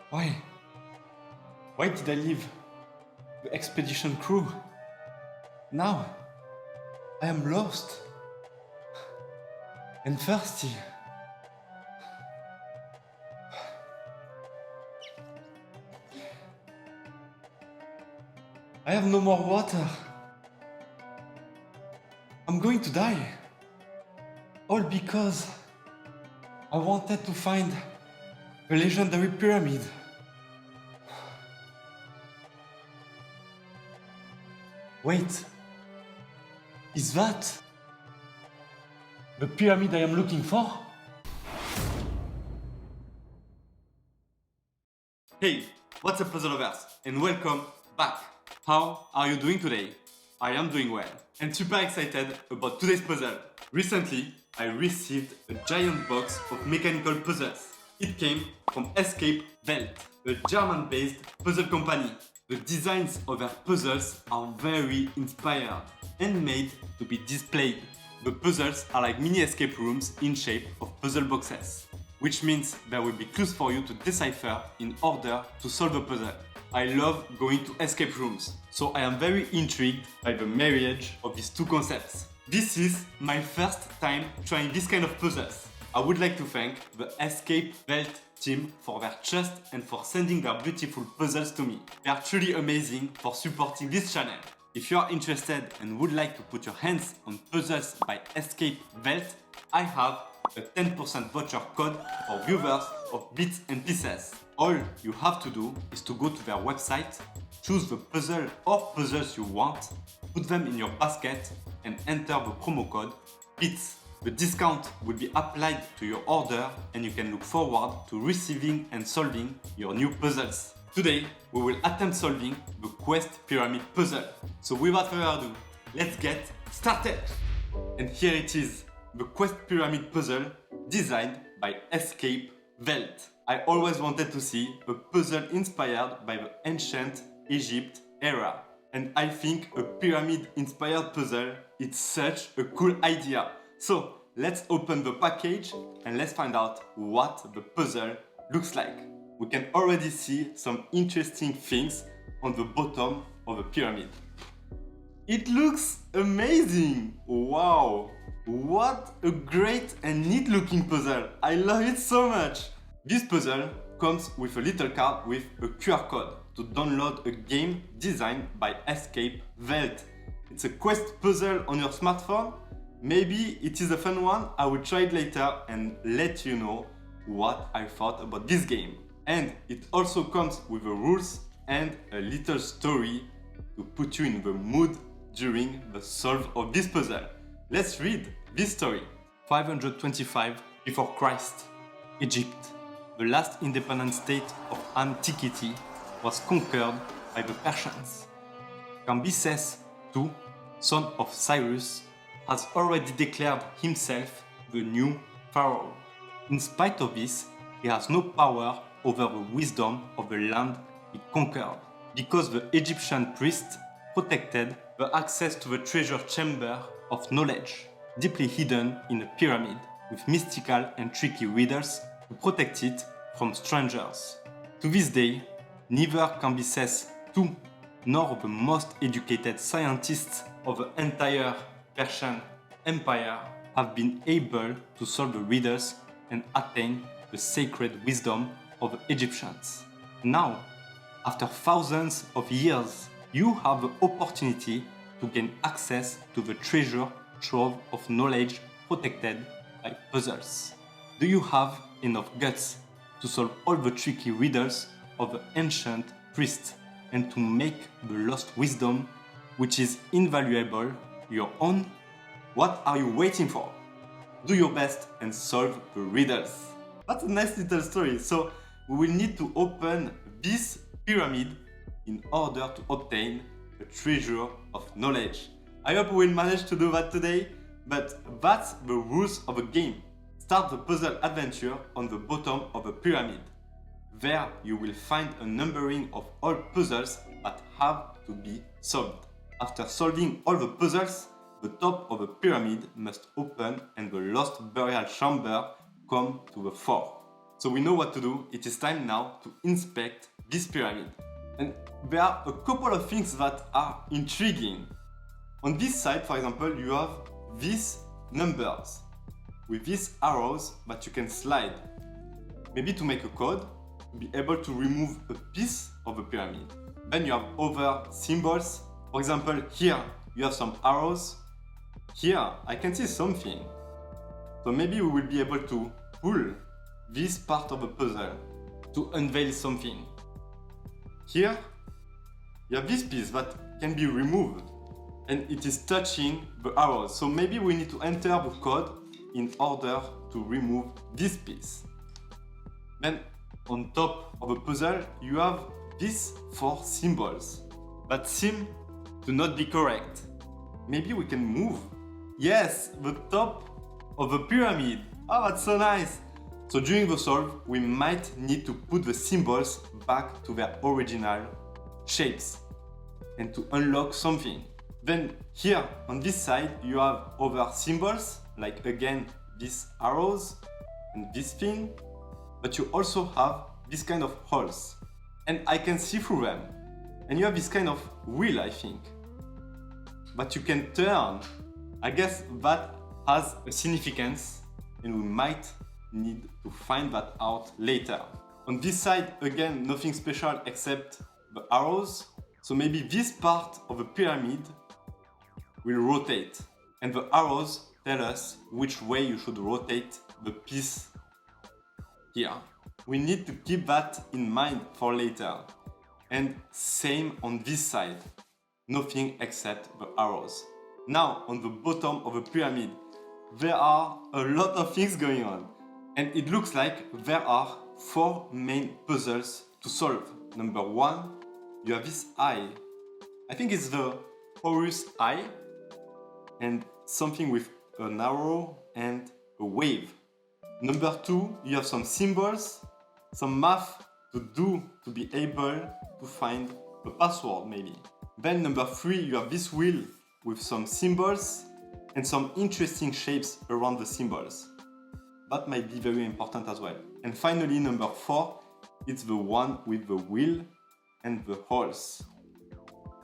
Why? Why did I leave the expedition crew? Now, I am lost and thirsty. I have no more water. I'm going to die. All because I wanted to find the legendary pyramid. Wait, is that the pyramid I am looking for? Hey, what's up puzzle lovers and welcome back. How are you doing today? I am doing well and super excited about today's puzzle. Recently, I received a giant box of mechanical puzzles. It came from Escape Welt, a German-based puzzle company. The designs of their puzzles are very inspired and made to be displayed. The puzzles are like mini escape rooms in shape of puzzle boxes, which means there will be clues for you to decipher in order to solve a puzzle. I love going to escape rooms, so I am very intrigued by the marriage of these two concepts. This is my first time trying this kind of puzzles. I would like to thank the Escape Welt team for their trust and for sending their beautiful puzzles to me. They are truly amazing for supporting this channel. If you are interested and would like to put your hands on puzzles by Escape Welt, I have a 10% voucher code for viewers of Bits and Pieces. All you have to do is to go to their website, choose the puzzle or puzzles you want, put them in your basket and enter the promo code BITS. The discount will be applied to your order and you can look forward to receiving and solving your new puzzles. Today, we will attempt solving the Quest Pyramid puzzle. So without further ado, let's get started! And here it is, the Quest Pyramid puzzle designed by Escape Welt. I always wanted to see a puzzle inspired by the ancient Egypt era. And I think a pyramid inspired puzzle is such a cool idea. So let's open the package and let's find out what the puzzle looks like. We can already see some interesting things on the bottom of the pyramid. It looks amazing! Wow! What a great and neat looking puzzle! I love it so much! This puzzle comes with a little card with a QR code to download a game designed by Escape Welt. It's a quest puzzle on your smartphone. Maybe it is a fun one. I will try it later and let you know what I thought about this game. And it also comes with the rules and a little story to put you in the mood during the solve of this puzzle. Let's read this story. 525 before Christ, Egypt, the last independent state of antiquity, was conquered by the Persians. Cambyses II, son of Cyrus, has already declared himself the new pharaoh. In spite of this, he has no power over the wisdom of the land he conquered, because the Egyptian priests protected the access to the treasure chamber of knowledge, deeply hidden in a pyramid, with mystical and tricky riddles to protect it from strangers. To this day, neither Cambyses II nor the most educated scientists of the entire Persian Empire have been able to solve the riddles and attain the sacred wisdom of the Egyptians. Now, after thousands of years, you have the opportunity to gain access to the treasure trove of knowledge protected by puzzles. Do you have enough guts to solve all the tricky riddles of the ancient priests and to make the lost wisdom, which is invaluable, your own? What are you waiting for? Do your best and solve the riddles. That's a nice little story. So we will need to open this pyramid in order to obtain the treasure of knowledge. I hope we will manage to do that today, but that's the rules of the game. Start the puzzle adventure on the bottom of the pyramid. There you will find a numbering of all puzzles that have to be solved. After solving all the puzzles, the top of the pyramid must open and the lost burial chamber come to the fore. So we know what to do. It is time now to inspect this pyramid. And there are a couple of things that are intriguing. On this side, for example, you have these numbers with these arrows that you can slide. Maybe to make a code, to be able to remove a piece of a pyramid. Then you have other symbols. For example, here you have some arrows. Here I can see something. So maybe we will be able to pull this part of the puzzle to unveil something. Here you have this piece that can be removed and it is touching the arrows. So maybe we need to enter the code in order to remove this piece. Then on top of the puzzle you have these 4 symbols that seem to not be correct. Maybe we can move. Yes, the top of the pyramid. Oh, that's so nice. So during the solve, we might need to put the symbols back to their original shapes and to unlock something. Then here on this side, you have other symbols, like again, these arrows and this thing, but you also have this kind of holes. And I can see through them. And you have this kind of wheel, I think, but you can turn. I guess that has a significance and we might need to find that out later. On this side, again, nothing special except the arrows. So maybe this part of the pyramid will rotate and the arrows tell us which way you should rotate the piece here. We need to keep that in mind for later. And same on this side, nothing except the arrows. Now on the bottom of the pyramid, there are a lot of things going on. And it looks like there are 4 main puzzles to solve. Number 1, you have this eye. I think it's the Horus eye and something with an arrow and a wave. Number 2, you have some symbols, some math to do to be able to find the password maybe. Then number 3, you have this wheel with some symbols and some interesting shapes around the symbols. That might be very important as well. And finally, number 4, it's the one with the wheel and the holes.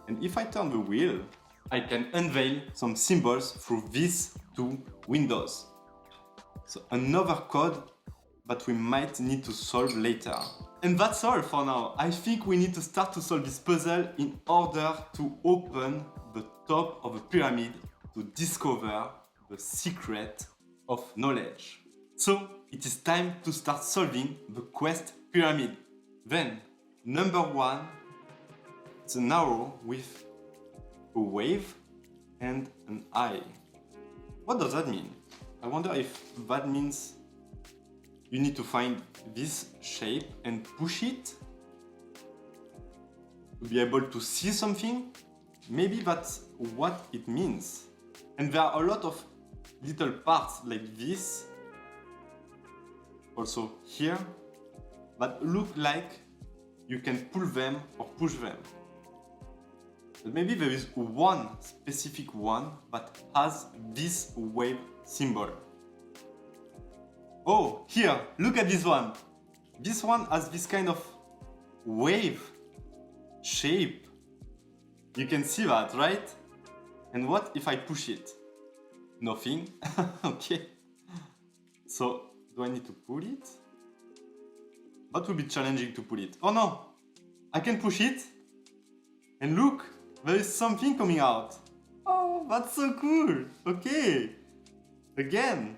And if I turn the wheel, I can unveil some symbols through these 2 windows. So another code that we might need to solve later. And that's all for now. I think we need to start to solve this puzzle in order to open the top of the pyramid to discover the secret of knowledge. So it is time to start solving the quest pyramid. Then, number 1, it's an arrow with a wave and an eye. What does that mean? I wonder if that means you need to find this shape and push it to be able to see something. Maybe that's what it means. And there are a lot of little parts like this, also here, that look like you can pull them or push them. But maybe there is one specific one that has this wave symbol. Oh, here, look at this one. This one has this kind of wave shape. You can see that, right? And what if I push it? Nothing. Okay. So, do I need to pull it? That would be challenging to pull it. Oh no! I can push it. And look, there is something coming out. Oh, that's so cool. Okay. Again.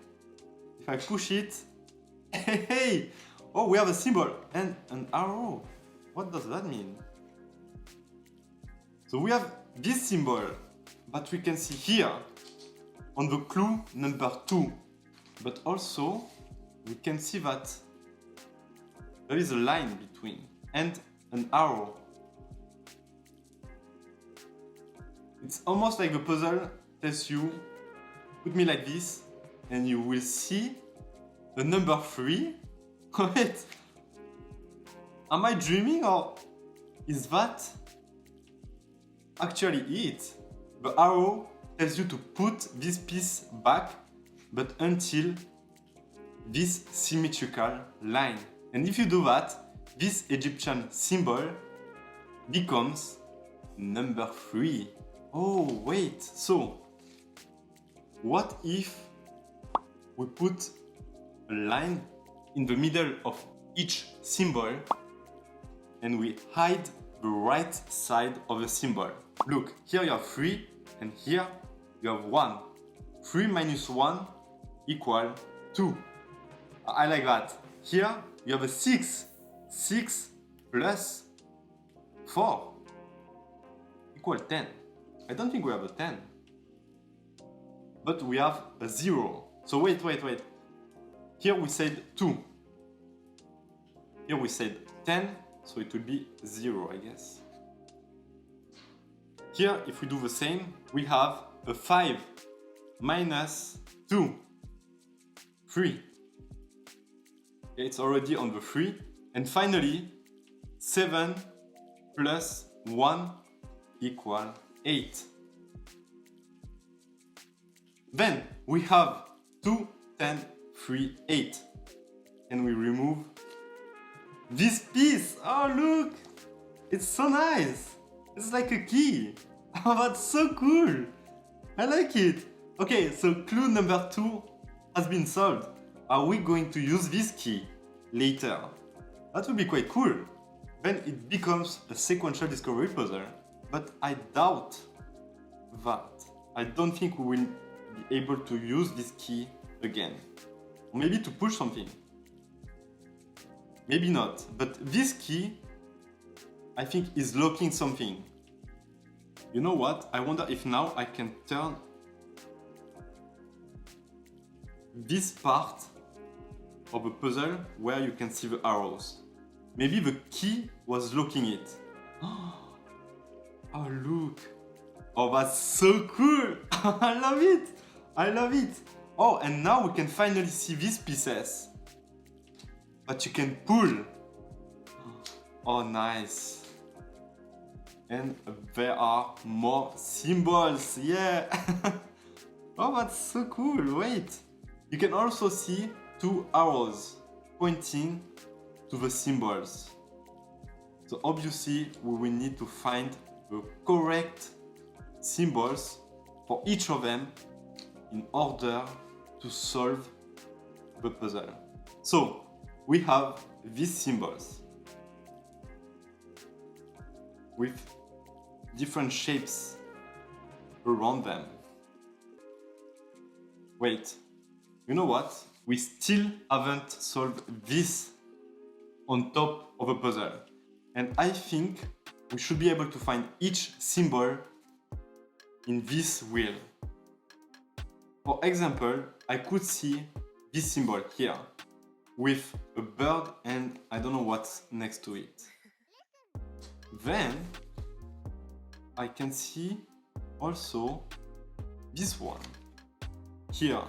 If I push it. Hey! Oh, we have a symbol and an arrow. What does that mean? So we have this symbol that we can see here on the clue number 2. But also, we can see that there is a line between and an arrow. It's almost like the puzzle tells you, put me like this, and you will see the number 3. Wait, am I dreaming or is that actually it? The arrow tells you to put this piece back, but until this symmetrical line. And if you do that, this Egyptian symbol becomes number 3. Oh, wait, so what if we put a line in the middle of each symbol and we hide the right side of the symbol? Look, here you have 3 and here you have 1. 3 minus 1 equal 2. I like that. Here you have a 6. 6 plus 4 equal 10. I don't think we have a 10. But we have a 0. So wait. Here we said 2. Here we said 10, so it will be 0, I guess. Here, if we do the same, we have a 5 minus 2. 3. It's already on the 3. And finally, 7 plus 1 equal 8. Then we have 2, 10, 3, 8. And we remove this piece. Oh, look! It's so nice. It's like a key. Oh, that's so cool. I like it. Okay, so clue number 2 has been solved. Are we going to use this key later? That would be quite cool. Then it becomes a sequential discovery puzzle. But I doubt that. I don't think we will be able to use this key again. Or maybe to push something. Maybe not. But this key, I think, is locking something. You know what? I wonder if now I can turn this part of a puzzle where you can see the arrows. Maybe the key was locking it. Oh, look. Oh, that's so cool. I love it. I love it. Oh, and now we can finally see these pieces. But you can pull. Oh, nice. And there are more symbols. Yeah. Oh, that's so cool. Wait. You can also see 2 arrows pointing to the symbols. So obviously we will need to find the correct symbols for each of them in order to solve the puzzle. So we have these symbols with different shapes around them. Wait, you know what? We still haven't solved this on top of a puzzle. And I think we should be able to find each symbol in this wheel. For example, I could see this symbol here with a bird and I don't know what's next to it. Then I can see also this one here.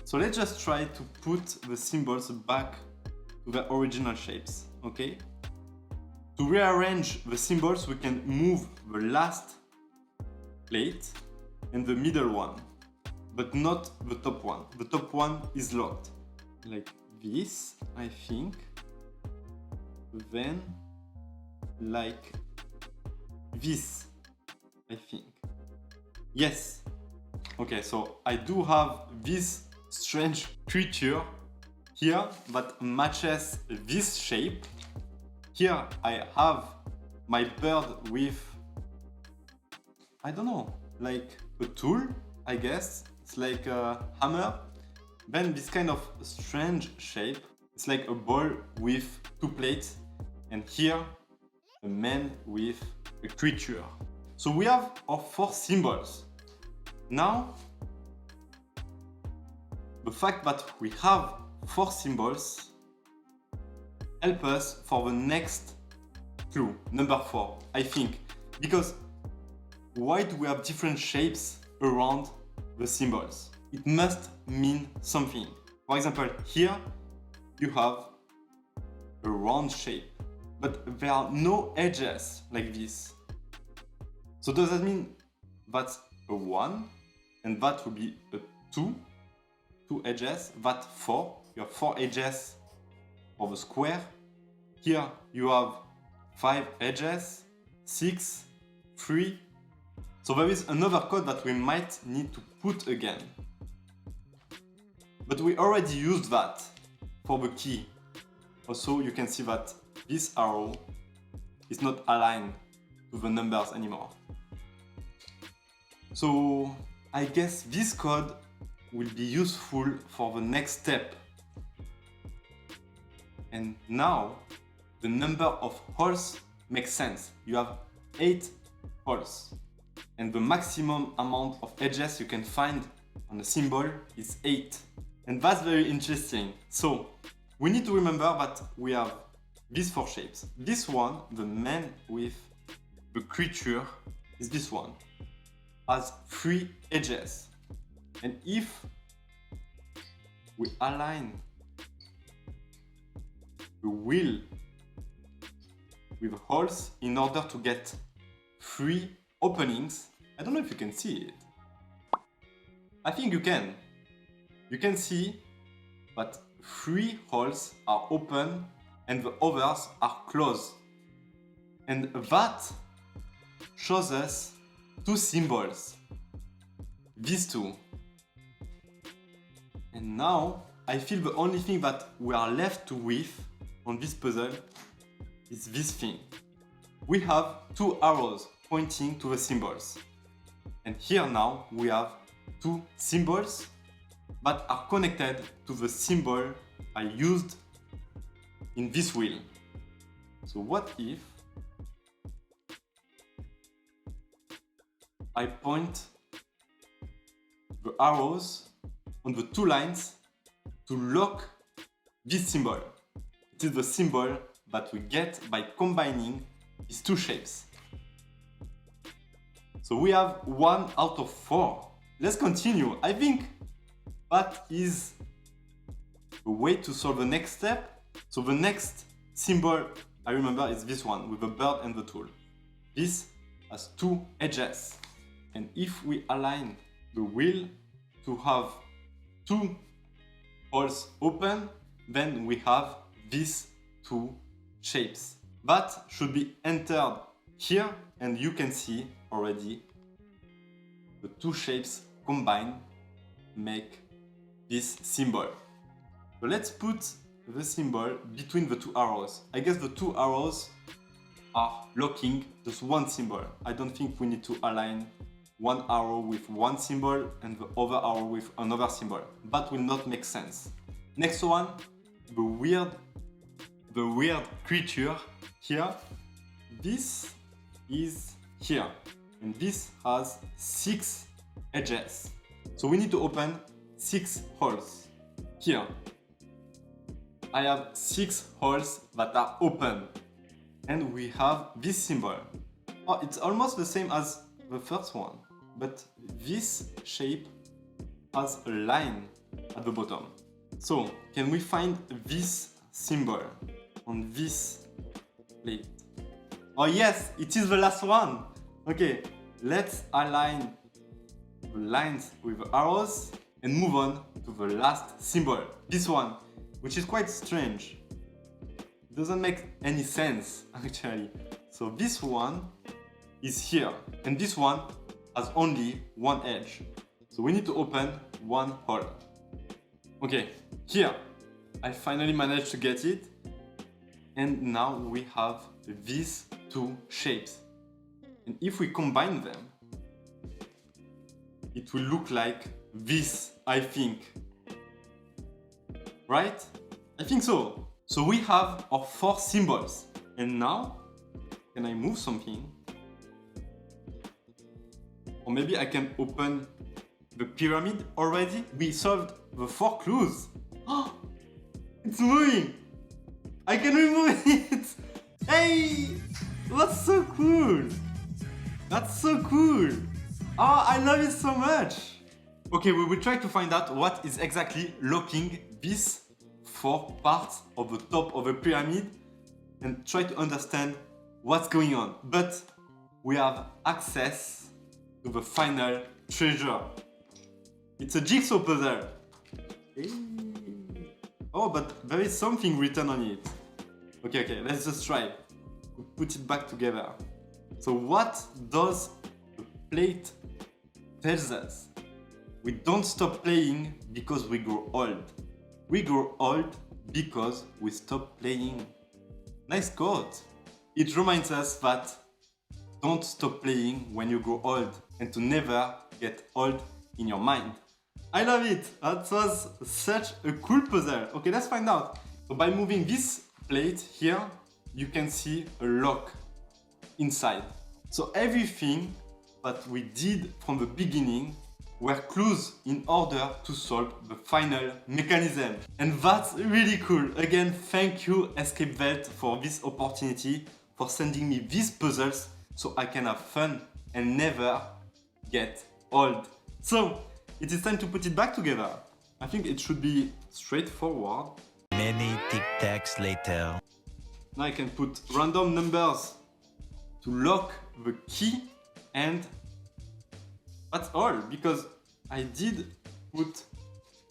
So let's just try to put the symbols back to their original shapes, okay? To rearrange the symbols, we can move the last plate and the middle one, but not the top one. The top one is locked, like this, I think. Then, like this, I think. Yes. Okay, so I do have this strange creature here that matches this shape. Here I have my bird with, I don't know, like a tool, I guess. It's like a hammer. Then this kind of strange shape. It's like a ball with 2 plates. And here, a man with a creature. So we have our 4 symbols. Now, the fact that we have 4 symbols help us for the next clue, number 4, I think. Because why do we have different shapes around the symbols? It must mean something. For example, here you have a round shape, but there are no edges like this. So does that mean that's a 1 and that will be a 2? 2 edges, that 4. You have 4 edges for the square. Here you have 5 edges, 6, 3. So there is another code that we might need to put again. But we already used that for the key. Also, you can see that this arrow is not aligned to the numbers anymore. So I guess this code will be useful for the next step. And now the number of holes makes sense. You have 8 holes. And the maximum amount of edges you can find on a symbol is 8. And that's very interesting. So we need to remember that we have these 4 shapes. This one, the man with the creature, is this one. Has 3 edges. And if we align the wheel with holes in order to get 3 openings, I don't know if you can see it. I think you can. You can see that 3 holes are open and the others are closed. And that shows us 2 symbols. These 2. And now I feel the only thing that we are left with on this puzzle is this thing. We have 2 arrows pointing to the symbols. And here now we have 2 symbols that are connected to the symbol I used in this wheel. So what if I point the arrows on the 2 lines to lock this symbol? It is the symbol that we get by combining these 2 shapes. So we have 1 out of 4. Let's continue. I think that is the way to solve the next step. So the next symbol I remember is this one with the bird and the tool. This has 2 edges. And if we align the wheel to have 2 holes open, then we have these 2 shapes. That should be entered here, and you can see already the 2 shapes combined make this symbol. So let's put the symbol between the 2 arrows. I guess the 2 arrows are locking just 1 symbol. I don't think we need to align 1 arrow with 1 symbol and the other arrow with another symbol. That will not make sense. Next one, the weird creature here. This is here, and this has 6 edges. So we need to open 6 holes. Here, I have 6 holes that are open, and we have this symbol. Oh, it's almost the same as the first one, but this shape has a line at the bottom. So, can we find this symbol on this plate? Oh yes, it is the last one! Okay, let's align the lines with the arrows and move on to the last symbol. This one, which is quite strange. It doesn't make any sense, actually. So this one is here, and this one has only 1 edge. So we need to open 1 hole. Okay, here, I finally managed to get it. And now we have these 2 shapes. And if we combine them, it will look like this, I think. Right? I think so. So we have our 4 symbols. And now, can I move something? Or maybe I can open the pyramid already? We solved the 4 clues. Oh, it's moving! I can remove it! Hey! That's so cool! That's so cool! Oh, I love it so much! Okay, we will try to find out what is exactly locking these 4 parts of the top of the pyramid and try to understand what's going on. But we have access to the final treasure. It's a jigsaw puzzle. Hey. Oh, but there is something written on it. Okay, let's just try. Put it back together. So what does the plate tells us? We don't stop playing because we grow old. We grow old because we stop playing. Nice quote. It reminds us that don't stop playing when you grow old and to never get old in your mind. I love it. That was such a cool puzzle. Okay, let's find out. So by moving this plate here, you can see a lock inside. So everything that we did from the beginning were clues in order to solve the final mechanism. And that's really cool. Again, thank you Escape Welt for this opportunity, for sending me these puzzles so I can have fun and never get old. So it is time to put it back together. I think it should be straightforward. Many tic-tacs later. Now I can put random numbers to lock the key, and that's all, because I did put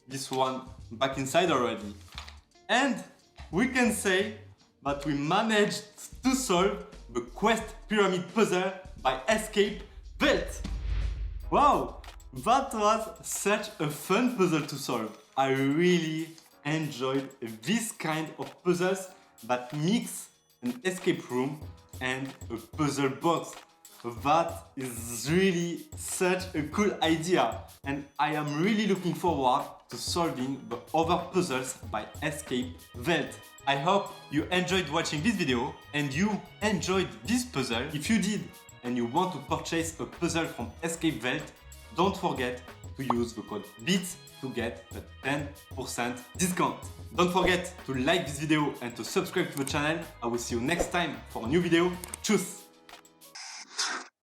this one back inside already. And we can say that we managed to solve the Quest Pyramid Puzzle by Escape Welt. Wow, that was such a fun puzzle to solve. I really enjoyed this kind of puzzles that mix an escape room and a puzzle box. That is really such a cool idea, and I am really looking forward to solving the other puzzles by Escape Welt. I hope you enjoyed watching this video and you enjoyed this puzzle. If you did and you want to purchase a puzzle from Escape Welt, don't forget to use the code BEATS to get a 10% discount. Don't forget to like this video and to subscribe to the channel. I will see you next time for a new video. Tschüss!